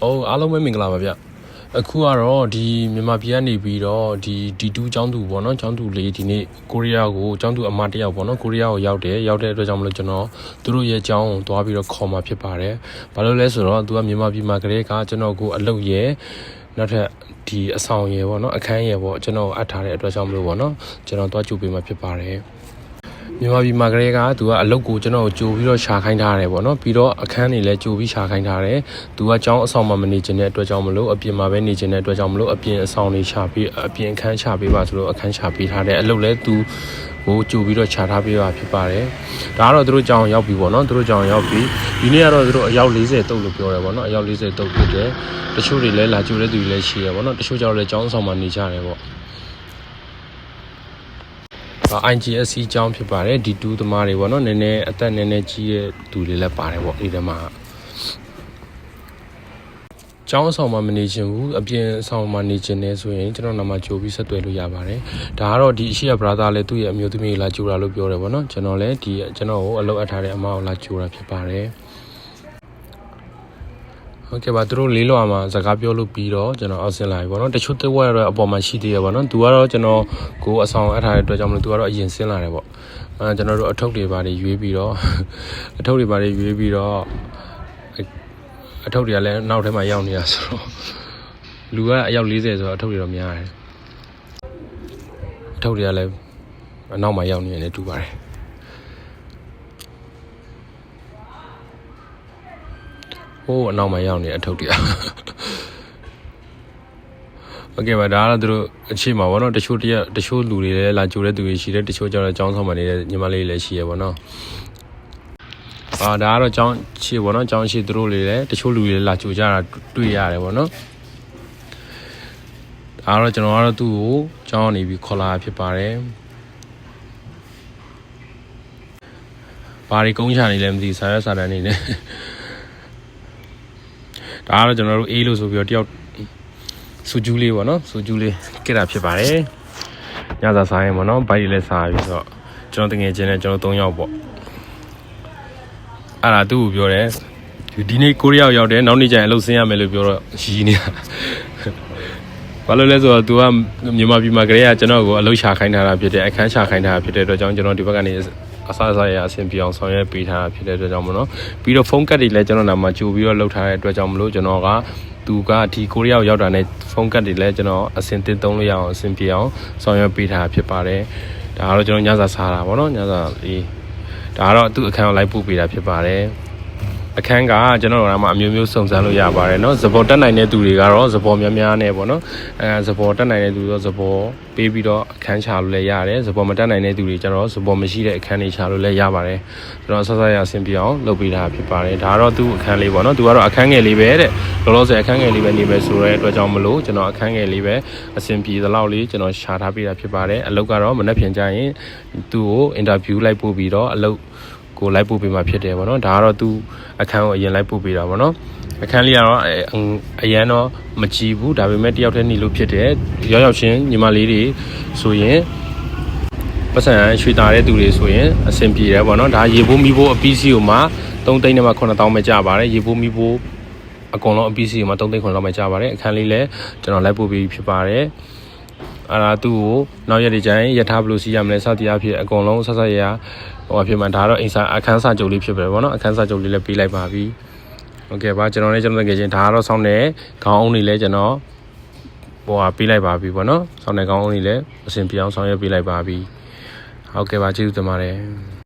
အားလုံးပဲမင်္ဂလာပါဗျအခုကတော့ဒီမြန်မာပြည်ကနေပြီးတော့ဒီ D2 ကျောင်းသူပေါ့နော်ကျောင်းသူလေးဒီနေ့ကိုရီးယားကိုကျောင်းသူအမတယောက်ပေါ့နော်ကိုရီးယားကိုရောက်တဲ့အတွက်ကြောင့်မလို့ကျွန်တော်သူတို့ရဲ့ကျောင်းကိုသွားပြီးတော့ခေါ်มาဖြစ်ပါတယ်ဘာလို့လဲဆိုတော့သူကမြန်မာပြည်မှာကလေးကကျွန်တော်ကိုအလုပ်ရဲ့နောက်ထပ်ဒီအဆောင်ရယ်ပေါ့နော်အခန်းရယ်ပေါ့ကျွန်တော်အပ်ထားတဲ့အတွက်ကြောင့်မလို့ပေါ့နော်ကျွန်တော်သွားကြိုပေးมาဖြစ်ပါတယ်မြန်မာပြည်မှာကလေးကသူကအလုပ်ကိုကျွန်တော်ကိုကြိုပြီးတော့ရှာခိုင်းထားတယ်ပေါ့နော်ပြီးတော့အခန်းတွေလည်းကြိုပြီးရှာခိုင်းထားတယ်သူကကျောင်းအဆောင်မှာမနေချင်တဲ့အတွက်ကြောင့်မလို့အပြင်မှာပဲနေချင်တဲ့အတွက်ကြောင့်မလို့အပြင်အဆောင်တွေရှာပြီးအပြင်အခန်းရှာပေးပါဆိုလို့အခန်းရှာပေးထားတယ်အလုပ်လည်းသူကိုကြိုပြီးတော့ရှာထားပေးပါဖြစ်ပါတယ်ဒါကတော့သူတို့ကျောင်းရောက်ပြီပေါ့နော်သူတို့ကျောင်းရောက်ပြီဒီနေ့ကတော့သူတို့အယောက်40တုပ်လို့ပြောတယ်ပေါ့နော်အယောက်40တုပ်ဖြစ်တယ်တချို့တွေလည်းလာကြိုတဲ့သူတွေလည်းရှိရပေါ့နော်တချို့ကျတော့လည်းကျောင်းအဆောင်မှာနေကြတယ်ပေါ့IGSC ကျောင်းဖြစ်ပါတယ် D2 သမားတွေပေါ့နော်နည်းနည်းအသက်နည်းနည်းကြီးတဲ့သူတွေလည်းပါတယ်ပေါ့ဒီထဲမှာကျောင်းဆောင်မှာမနေချင်ဘူးအပြင်ဆောင်မှာနေချင်တယ်ဆိုရင်ကျွန်တော်နာမကြိုပြီးဆက်သွယ်လို့ရပါတယ်ဒါကတော့ဒီအရှိရ brother လည်းသူ့ရဲ့အမျိုးသမီးလာကြိုတာလို့ပြောတယ်ပေါ့နော်ကျွန်တော်လည်းဒီကျွန်တော်ကိုအလုပ်အပ်ထားတဲ့အမကိုလာကြိုတာဖြစ်ပါတယ်ဟုတ်ကဲ့ပါသူတို့လေးလွာမှာစကားပြောလို့ပြီးတော့ကျွန်တော်အောက်ဆင်းလာပြီပေါ့နော်တချို့တစ်ဝက်တော့အပေါ်မှာရှိသေးရပေါ့နော်သူကတော့ကျွန်တော်ကိုအဆောင်အပ်ထားတဲ့အတွက်ကြောင့်မလို့သူကတော့အရင်ဆင်းလာတယ်ပေါ့ကျွန်တော်တို့အထုပ်တွေပါတွေရွေးပြီးတော့အထုပ်တွေပါတွေရွေးပြီးတော့အထုပ်တွေကလည်းနောက်ထဲမှာရောက်နေတာဆိုတော့လူကအယောက်40ဆိုတော့အထုပ်တွေတော့များတယ်အထုပ်တွေကလည်းအနောက်မှာရောက်နေတယ်တူပါတယ်ဟိုးအနောက်မှာရောက်နေအထုပ်တွေโอเคပါဒါကတော့သူတို့အချိန်မှာပေါ့နော်တချို့လူတွေလည်းလာကြိုတဲ့သူတွေရှိတယ်တချို့ကျတော့ကျောင်းဆောင်မှာနေတဲ့ညီမလေးတွေလည်းရှိရပေါ့နော်ဒါကတော့ကျောင်းရှိပေါ့နော်ကျောင်းရှိသူတို့တွေလည်းတချို့လူတွေလည်းလာကြိုကြတာတွေ့ရတယ်ပေါ့နော်ဒါကတော့ကျွန်တော်ကတော့သူ့ကိုကျောင်းနေပြီးခေါ်လာဖြစ်ပါတယ်ဘာတွေကုန်းချနေလဲမသိစာရွက်စာတမ်းနေနဲ့ဒါကတော့ကျွန်တော်တို့အေးလို့ဆိုပြီးတော့တယောက်စူဂျူးလေးပေါ့နော်စူဂျူးလေးကြက်တာဖြစ်ပါတယ်ညစာစားရင်ပေါ့နော်ဘိုက်တွေလည်းစားပြီးဆိုတော့ကျွန်တော်တငယ်ချင်းနဲ့ကျွန်တော်3ယောက်ပေါ့အဲ့ဒါသူ့ကိုပြောတယ်ဒီနေ့ကိုရီးယားရောက်တယ်နောက်နေ့ကျရင်အလုပ်ဆင်းရမယ်လို့ပြောတော့ရီးနေတာဘာလို့လဲဆိုတော့ तू ကမြန်မာပြည်မှာကလေးကကျွန်တော်ကိုအလုပ်ရှာခိုင်းထားတာဖြစ်တယ်အခန်းရှာခိုင်းထားတာဖြစ်တဲ့အတွက်ကြောင့်ကျွန်တော်ဒီဘက်ကနေအစားရအဆင်ပြေအောင်ဆောင်ရွက်ပေးထားတာဖြစ်တဲ့အတွက်ကြောင့်မလို့ပြီးတော့ဖုန်းကတ်တွေလည်းကျွန်တော်နာမှာကြိုပြီးတော့လုပ်ထားတဲ့အတွက်ကြောင့်မလို့ကျွန်တော်ကသူကဒီကိုရီးယားရောက်တာနဲ့ဖုန်းကတ်တွေလည်းကျွန်တော်အဆင်သင့်သုံးလို့ရအောင်အဆင်ပြေအောင်ဆောင်ရွက်ပေးထားတာဖြစ်ပါတယ်ဒါကတော့ကျွန်တော်ညစာစားတာပေါ့နော်ညစာလေးဒါကတော့သူ့အခန်းကိုလိုက်ပို့ပေးတာဖြစ်ပါတယ်အခန်းကကျွန်တော်တို့ကမှအမျိုးမျိုးစုံစမ်းလို့ရပါတယ်เนาะဇဘော်တက်နိုင်တဲ့သူတွေကတော့ဇဘော်များများနဲ့ပေါ့နော်ဇဘော်တက်နိုင်တဲ့သူတော့ဇဘော်ပေးပြီးတော့အခန်းချလို့လည်းရတယ်ဇဘော်မတက်နိုင်တဲ့သူတွေကျတော့ဇဘော်မရှိတဲ့အခန်းတွေချလို့လည်းရပါတယ်ကျွန်တော်ဆက်ဆက်ရအဆင်ပြေအောင်လုပ်ပေးတာဖြစ်ပါတယ်ဒါကတော့သူ့အခန်းလေးပေါ့နော်သူကတော့အခန်းငယ်လေးပဲတဲ့လောလောဆယ်အခန်းငယ်လေးပဲနေမယ်ဆိုတဲ့အတွက်ကြောင့်မလို့ကျွန်တော်အခန်းငယ်လေးပဲအဆင်ပြေသလောက်လေးကျွန်တော်ရှာထားပေးတာဖြစ်ပါတယ်အလုပ်ကတော့မနေ့ပြန်ကြရင်သူ့ကိုအင်တာဗျူးလိုက်ပို့ပြီးတော့အလုပ်ကိုလိုက်ပို့ပေးမှာဖြစ်တယ်ပေါ့နော်ဒါကတော့သူအခန်းကိုအရင်လိုက်ပို့ပေးတာပေါ့နော်အခန်းလေးကတော့အရန်တော့မကြည့်ဘူးဒါပေမဲ့တယောက်တည်းနေလို့ဖြစ်တယ်ရောက်ချင်းညီမလေးတွေဆိုရင်ပတ်စံရွှေတာတဲ့သူတွေဆိုရင်အဆင်ပြေတယ်ပေါ့နော်ဒါရေပိုးမီးပိုးအပီးစီကိုမှ3သိန်းနဲ့မှ9000ပဲကျပါတယ်ရေပိုးမီးပိုးအကုန်လုံးအပီးစီကိုမှ3သိန်း9000ပဲကျပါတယ်အခန်းလေးလည်းကျွန်တော်လိုက်ပို့ပေးဖြစ်ပါတယ်အဲ့ဒါသူ့ကိုနောက်ရက်တွေကျရင်ရထားဘလို့စီးရမလဲစသည်အဖြစ်အကုန်လုံးဆက်ဆက်ရဟိုအဖြစ်မှဒါတော့အိမ်စာအခန်းစာချုပ်လေးဖြစ်ပဲပေါ့နော်အခန်းစာချုပ်လေးလည်းပေးလိုက်ပါပြီโอเคပါကျွန်တော်လည်းကျွန်တော်တကယ်ချင်းဒါကတော့ဆောင်းတဲ့ခေါင်းအုံးတွေလည်းကျွန်တော်ပေးလိုက်ပါပြီပေါ့နော်ဆောင်းတဲ့ခေါင်းအုံးတွေလည်းအဆင်ပြေအောင်ဆောင်ရွက်ပေးလိုက်ပါပြီဟုတ်ကဲ့ပါကျေးဇူးတင်ပါတယ်